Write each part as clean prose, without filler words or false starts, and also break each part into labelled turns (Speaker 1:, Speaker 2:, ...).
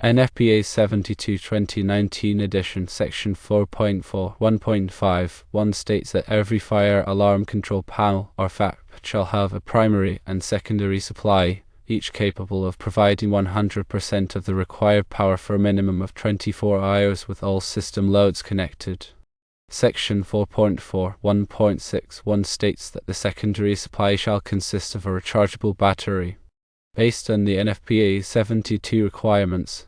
Speaker 1: NFPA 72 2019 edition, Section 4.4.1.5 states that every fire alarm control panel or FAP shall have a primary and secondary supply, each capable of providing 100% of the required power for a minimum of 24 hours with all system loads connected. Section 4.4.1.61 states that the secondary supply shall consist of a rechargeable battery. Based on the NFPA 72 requirements,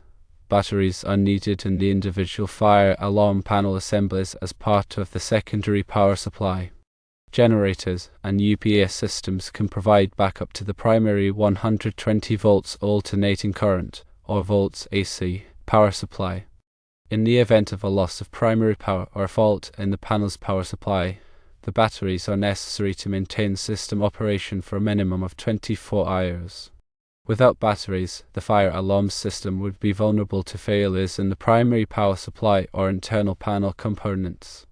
Speaker 1: batteries are needed in the individual fire alarm panel assemblies as part of the secondary power supply. Generators and UPS systems can provide backup to the primary 120 volts alternating current, or volts AC, power supply. In the event of a loss of primary power or a fault in the panel's power supply, the batteries are necessary to maintain system operation for a minimum of 24 hours. Without batteries, the fire alarm system would be vulnerable to failures in the primary power supply or internal panel components.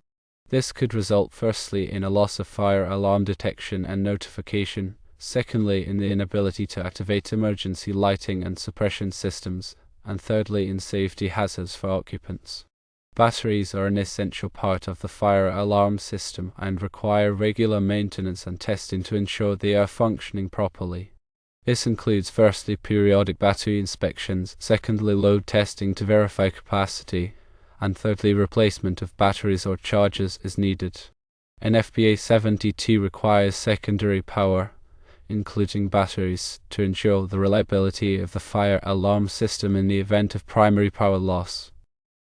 Speaker 1: This could result firstly in a loss of fire alarm detection and notification, secondly in the inability to activate emergency lighting and suppression systems, and thirdly in safety hazards for occupants. Batteries are an essential part of the fire alarm system and require regular maintenance and testing to ensure they are functioning properly. This includes firstly periodic battery inspections, secondly load testing to verify capacity, and thirdly replacement of batteries or chargers is needed. NFPA 72 requires secondary power, including batteries, to ensure the reliability of the fire alarm system in the event of primary power loss.